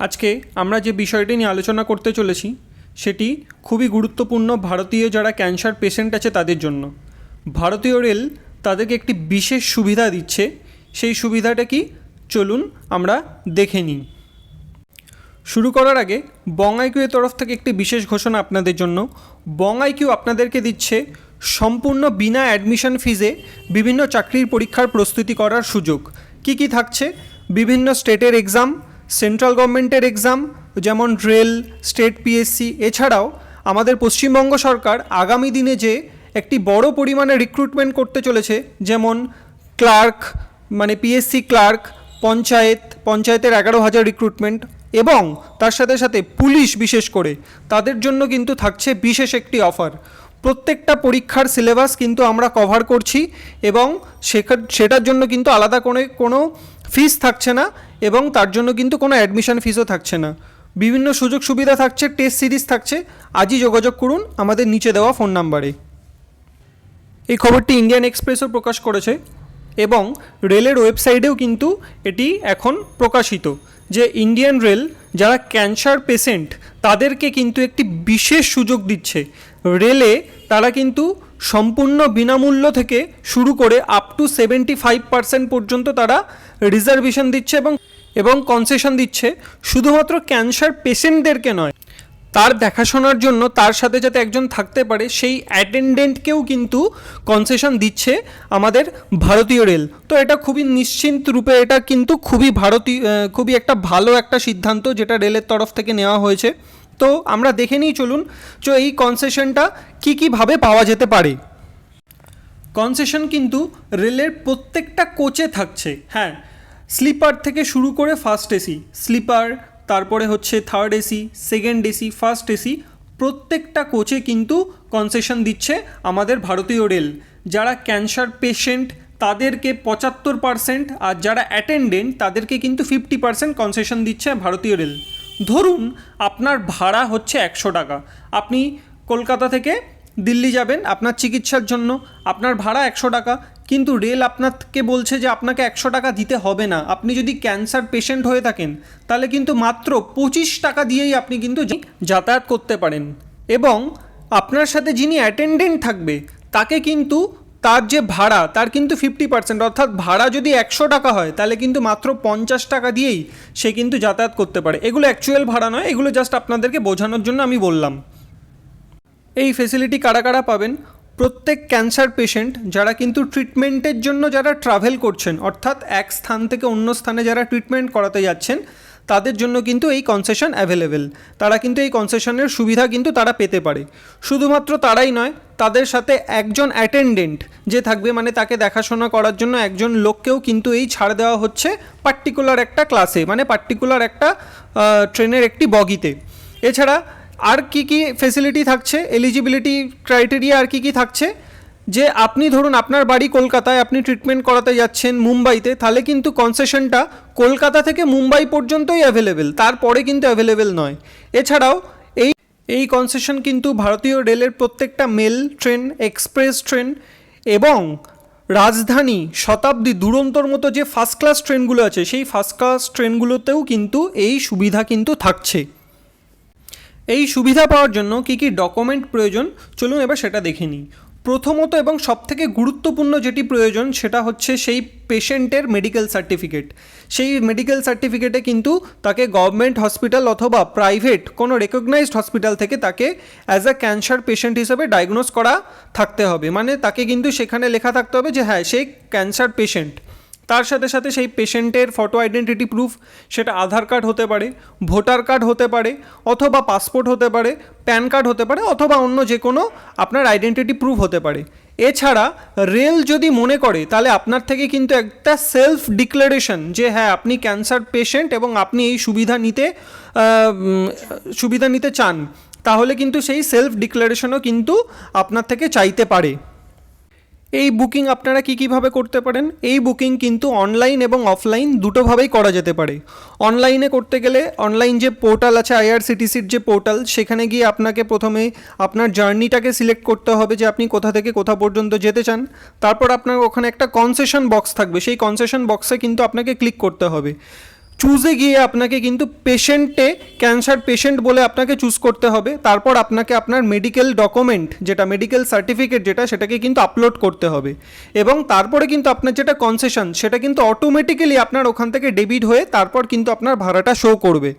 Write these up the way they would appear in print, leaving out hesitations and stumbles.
আজকে আমরা যে বিষয়টি নিয়ে আলোচনা করতে চলেছি সেটি খুবই গুরুত্বপূর্ণ ভারতীয় যারা ক্যান্সার পেশেন্ট আছে তাদের জন্য। ভারতীয় রেল তাদেরকে একটি বিশেষ সুবিধা দিচ্ছে। সেই সুবিধাটা কি চলুন আমরা দেখে নিই। শুরু করার আগে বং আইকিউয়ের তরফ থেকে একটি বিশেষ ঘোষণা আপনাদের জন্য। বং আইকিউ আপনাদেরকে দিচ্ছে সম্পূর্ণ বিনা অ্যাডমিশন ফিজে বিভিন্ন চাকরির পরীক্ষার প্রস্তুতি করার সুযোগ। কি কি থাকছে? বিভিন্ন স্টেটের এক্সাম, সেন্ট্রাল গভর্নমেন্টের এক্সাম যেমন রেল, স্টেট পিএসসি, এছাড়াও আমাদের পশ্চিমবঙ্গ সরকার আগামী দিনে যে একটি বড় পরিমাণে রিক্রুটমেন্ট করতে চলেছে, যেমন ক্লার্ক মানে পিএসসি ক্লার্ক, পঞ্চায়েতের 11,000 রিক্রুটমেন্ট, এবং তার সাথে সাথে পুলিশ বিশেষ করে তাদের জন্য কিন্তু থাকছে বিশেষ একটি অফার। প্রত্যেকটা পরীক্ষার সিলেবাস কিন্তু আমরা কভার করছি এবং সেটার জন্য কিন্তু আলাদা কোনো ফিস থাকছে না এবং তার জন্য কিন্তু কোনো অ্যাডমিশন ফিসও থাকছে না। বিভিন্ন সুযোগ সুবিধা থাকছে, টেস্ট সিরিজ থাকছে। আজই যোগাযোগ করুন আমাদের নিচে দেওয়া ফোন নাম্বারে। এই খবরটি ইন্ডিয়ান এক্সপ্রেসও প্রকাশ করেছে এবং রেলের ওয়েবসাইটেও কিন্তু এটি এখন প্রকাশিত যে ইন্ডিয়ান রেল যারা ক্যান্সার পেশেন্ট তাদেরকে কিন্তু একটি বিশেষ সুযোগ দিচ্ছে। রেলে তারা কিন্তু সম্পূর্ণ বিনামূল্য থেকে শুরু করে আপ টু 75% পর্যন্ত তারা রিজার্ভেশন দিচ্ছে এবং কনসেশন দিচ্ছে। শুধুমাত্র ক্যান্সার পেশেন্টদেরকে নয়, তার দেখাশোনার জন্য তার সাথে যাতে একজন থাকতে পারে সেই অ্যাটেন্ডেন্টকেও কিন্তু কনসেশন দিচ্ছে আমাদের ভারতীয় রেল। তো এটা খুবই নিশ্চিন্ত রূপে এটা কিন্তু খুবই একটা ভালো একটা সিদ্ধান্ত যেটা রেলের তরফ থেকে নেওয়া হয়েছে। তো আমরা দেখে নিই চলুন এই কনসেশনটা কীভাবে পাওয়া যেতে পারে। কনসেশন কিন্তু রেলের প্রত্যেকটা কোচে থাকছে। হ্যাঁ, স্লিপার থেকে শুরু করে ফার্স্ট এসি, স্লিপার, তারপরে হচ্ছে third AC, second AC, first AC, প্রত্যেকটা কোচে কিন্তু কনসেশন দিচ্ছে আমাদের ভারতীয় রেল। যারা ক্যান্সার পেশেন্ট তাদেরকে 75% আর যারা অ্যাটেন্ডেন্ট তাদেরকে কিন্তু 50% কনসেশন দিচ্ছে ভারতীয় রেল। ধরুন আপনার ভাড়া হচ্ছে 100 টাকা, আপনি কলকাতা থেকে দিল্লি যাবেন আপনার চিকিৎসার জন্য, আপনার ভাড়া 100 টাকা, কিন্তু রেল আপনাকে বলছে যে আপনাকে 100 টাকা দিতে হবে না। আপনি যদি ক্যান্সার পেশেন্ট হয়ে থাকেন তাহলে কিন্তু মাত্র 25 টাকা দিয়েই আপনি কিন্তু যাতায়াত করতে পারেন। এবং আপনার সাথে যিনি অ্যাটেন্ডেন্ট থাকবে তাকে কিন্তু তার যে ভাড়া তার কিন্তু 50%, অর্থাৎ ভাড়া যদি 100 টাকা হয় তাহলে কিন্তু মাত্র 50 টাকা দিয়েই সে কিন্তু যাতায়াত করতে পারে। এগুলো অ্যাকচুয়াল ভাড়া নয়, এগুলো জাস্ট আপনাদেরকে বোঝানোর জন্য আমি বললাম। এই ফেসিলিটি কারা কারা পাবেন? প্রত্যেক ক্যান্সার পেশেন্ট যারা কিন্তু ট্রিটমেন্টের জন্য যারা ট্রাভেল করছেন, অর্থাৎ এক স্থান থেকে অন্য স্থানে যারা ট্রিটমেন্ট করাতে যাচ্ছেন তাদের জন্য কিন্তু এই কনসেশন অ্যাভেলেবেল। তারা কিন্তু এই কনসেশনের সুবিধা কিন্তু তারা পেতে পারে। শুধুমাত্র তারাই নয়, তাদের সাথে একজন অ্যাটেন্ডেন্ট যে থাকবে, মানে তাকে দেখাশোনা করার জন্য একজন লোককেও কিন্তু এই ছাড় দেওয়া হচ্ছে পার্টিকুলার একটা ক্লাসে, মানে পার্টিকুলার একটা ট্রেনের একটি বগিতে। এছাড়া আর কি কি ফেসিলিটি থাকছে, এলিজিবিলিটি ক্রাইটেরিয়া আর কি থাকছে, যে আপনি ধরুন আপনার বাড়ি কলকাতায়, আপনি ট্রিটমেন্ট করাতে যাচ্ছেন মুম্বাইতে, তাহলে কিন্তু কনসেশনটা কলকাতা থেকে মুম্বাই পর্যন্তই অ্যাভেলেবেল, তারপরে কিন্তু অ্যাভেলেবেল নয়। এছাড়াও এই কনসেশন কিন্তু ভারতীয় রেলের প্রত্যেকটা মেল ট্রেন, এক্সপ্রেস ট্রেন এবং রাজধানী, শতাব্দী, দুরন্তোর মতো যে ফার্স্ট ক্লাস ট্রেনগুলো আছে সেই ফার্স্ট ক্লাস ট্রেনগুলোতেও কিন্তু এই সুবিধা কিন্তু থাকছে। এই সুবিধা পাওয়ার জন্য কী কী ডকুমেন্ট প্রয়োজন চলুন এবার সেটা দেখে নিই। প্রথমত এবং সবথেকে গুরুত্বপূর্ণ যেটি প্রয়োজন সেটা হচ্ছে সেই পেশেন্টের মেডিকেল সার্টিফিকেট। সেই মেডিকেল সার্টিফিকেটে কিন্তু তাকে গভর্নমেন্ট হসপিটাল অথবা প্রাইভেট কোনো রেকগনাইজড হসপিটাল থেকে তাকে অ্যাজ আ ক্যান্সার পেশেন্ট হিসেবে ডায়াগনোজ করা থাকতে হবে, মানে তাকে কিন্তু সেখানে লেখা থাকতে হবে যে হ্যাঁ সে ক্যান্সার পেশেন্ট। তার সাথে সাথে সেই পেশেন্টের ফটো আইডেন্টিটি প্রুফ, সেটা আধার কার্ড হতে পারে, ভোটার কার্ড হতে পারে, অথবা পাসপোর্ট হতে পারে, প্যান কার্ড হতে পারে, অথবা অন্য যে কোনো আপনার আইডেন্টিটি প্রুফ হতে পারে। এছাড়া রেল যদি মনে করে তাহলে আপনার থেকে কিন্তু একটা সেলফ ডিক্লারেশন যে হ্যাঁ আপনি ক্যান্সার পেশেন্ট এবং আপনি এই সুবিধা নিতে চান, তাহলে কিন্তু সেই সেলফ ডিক্লারেশনও কিন্তু আপনার থেকে চাইতে পারে। এই বুকিং আপনারা কীভাবে করতে পারেন? এই বুকিং কিন্তু অনলাইন এবং অফলাইন দুটোভাবেই করা যেতে পারে। অনলাইনে করতে গেলে অনলাইন যে পোর্টাল আছে আইআরসিটিসির যে পোর্টাল, সেখানে গিয়ে আপনাকে প্রথমে আপনার জার্নিটাকে সিলেক্ট করতে হবে যে আপনি কোথা থেকে কোথা পর্যন্ত যেতে চান। তারপর আপনার ওখানে একটা কনসেশন বক্স থাকবে, সেই কনসেশন বক্সে কিন্তু আপনাকে ক্লিক করতে হবে। চুজে গিয়ে আপনাকে কিন্তু পেশেন্টে ক্যান্সার পেশেন্ট বলে আপনাকে চুজ করতে হবে। তারপর আপনাকে আপনার মেডিকেল ডকুমেন্ট যেটা মেডিকেল সার্টিফিকেট যেটা সেটাকে কিন্তু আপলোড করতে হবে এবং তারপরে কিন্তু আপনার যেটা কনসেশন সেটা কিন্তু অটোমেটিক্যালি আপনার ওখান থেকে ডেবিট হয়ে তারপর কিন্তু আপনার ভাড়াটা শো করবে।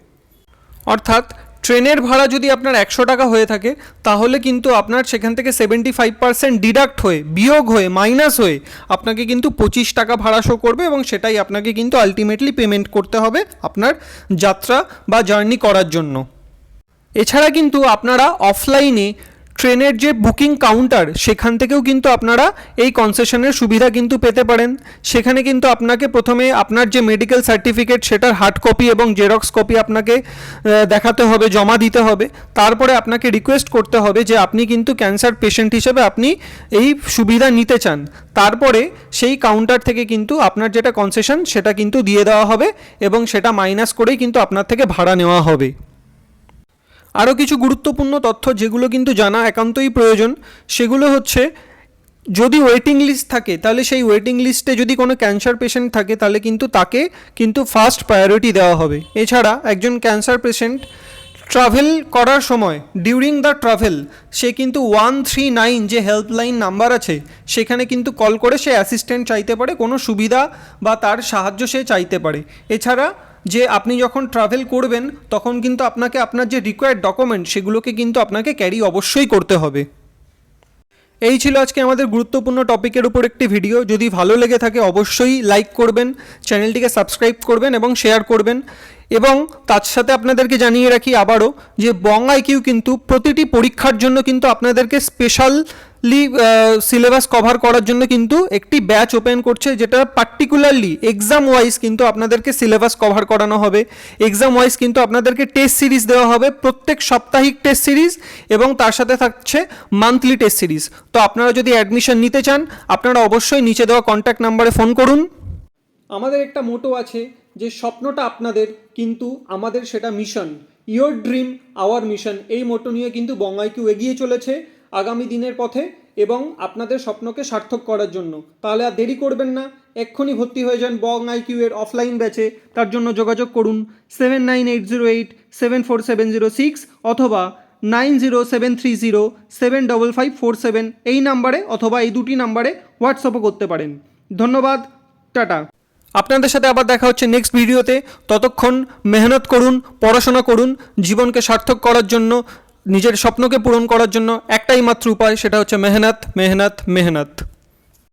অর্থাৎ ট্রেনের ভাড়া যদি আপনার 100 টাকা হয়ে থাকে তাহলে কিন্তু আপনার সেখান থেকে 75% ডিডাক্ট হয়ে বিয়োগ হয়ে মাইনাস হয়ে আপনাকে কিন্তু 25 টাকা ভাড়া শো করবে এবং সেটাই আপনাকে কিন্তু আলটিমেটলি পেমেন্ট করতে হবে আপনার যাত্রা বা জার্নি করার জন্য। এছাড়া কিন্তু আপনারা অফলাইনে ট্রেনের যে বুকিং কাউন্টার সেখান থেকেও কিন্তু আপনারা এই কনসেশনের সুবিধা কিন্তু পেতে পারেন। সেখানে কিন্তু আপনাকে প্রথমে আপনার যে মেডিকেল সার্টিফিকেট সেটার হার্ড কপি এবং জেরক্স কপি আপনাকে দেখাতে হবে, জমা দিতে হবে। তারপরে আপনাকে রিকোয়েস্ট করতে হবে যে আপনি কিন্তু ক্যান্সার পেশেন্ট হিসেবে আপনি এই সুবিধা নিতে চান। তারপরে সেই কাউন্টার থেকে কিন্তু আপনার যেটা কনসেশন সেটা কিন্তু দিয়ে দেওয়া হবে এবং সেটা মাইনাস করেই কিন্তু আপনার থেকে ভাড়া নেওয়া হবে। আরও কিছু গুরুত্বপূর্ণ তথ্য যেগুলো কিন্তু জানা একান্তই প্রয়োজন সেগুলো হচ্ছে, যদি ওয়েটিং লিস্ট থাকে তাহলে সেই ওয়েটিং লিস্টে যদি কোনো ক্যান্সার পেশেন্ট থাকে তাহলে কিন্তু তাকে কিন্তু ফার্স্ট প্রায়োরিটি দেওয়া হবে। এছাড়া একজন ক্যান্সার পেশেন্ট ট্রাভেল করার সময় ডিউরিং দ্য ট্রাভেল সে কিন্তু 139 যে হেল্পলাইন নাম্বার আছে সেখানে কিন্তু কল করে সে অ্যাসিস্ট্যান্ট চাইতে পারে, কোনো সুবিধা বা তার সাহায্য সে চাইতে পারে। এছাড়া যে আপনি যখন ট্রাভেল করবেন তখন কিন্তু আপনাকে আপনার যে রিকোয়ার্ড ডকুমেন্ট সেগুলোকে কিন্তু আপনাকে ক্যারি অবশ্যই করতে হবে। এই ছিল আজকে আমাদের গুরুত্বপূর্ণ টপিকের উপর একটি ভিডিও। যদি ভালো লেগে থাকে অবশ্যই লাইক করবেন, চ্যানেলটিকে সাবস্ক্রাইব করবেন এবং শেয়ার করবেন। এবং তার সাথে আপনাদেরকে জানিয়ে রাখি আবারও যে বং আইকিউ কিন্তু প্রতিটি পরীক্ষার জন্য কিন্তু আপনাদেরকে স্পেশালি সিলেবাস কভার করার জন্য কিন্তু একটি ব্যাচ ওপেন করছে, যেটা পার্টিকুলারলি এক্সাম ওয়াইজ কিন্তু আপনাদেরকে সিলেবাস কভার করানো হবে। এক্সাম ওয়াইজ কিন্তু আপনাদেরকে টেস্ট সিরিজ দেওয়া হবে, প্রত্যেক সাপ্তাহিক টেস্ট সিরিজ এবং তার সাথে থাকছে মান্থলি টেস্ট সিরিজ। তো আপনারা যদি অ্যাডমিশন নিতে চান আপনারা অবশ্যই নিচে দেওয়া কন্ট্যাক্ট নাম্বারে ফোন করুন। আমাদের একটা মোটো আছে যে স্বপ্নটা আপনাদের কিন্তু আমাদের সেটা mission, your dream our mission. এই মোটো নিয়ে কিন্তু বং আইকিউ এগিয়ে চলেছে আগামী দিনের পথে এবং আপনাদের স্বপ্নকে সার্থক করার জন্য। তাহলে আর দেরি করবেন না, এক্ষুনি ভর্তি হয়ে যান বং আইকিউ এর অফলাইন ব্যাচে। তার জন্য যোগাযোগ করুন 7980874706 অথবা 9073075547 এই নাম্বারে, অথবা এই দুটি নাম্বারে হোয়াটসঅ্যাপও করতে পারেন। ধন্যবাদ, টাটা। আপনাদের সাথে আবার দেখা হচ্ছে নেক্সট ভিডিওতে। ততক্ষণ মেহনত করুন, পড়াশোনা করুন, জীবনকে সার্থক করার জন্য, নিজের স্বপ্নকে পূরণ করার জন্য একটাই মাত্র উপায়, সেটা হচ্ছে মেহনত, মেহনত, মেহনত।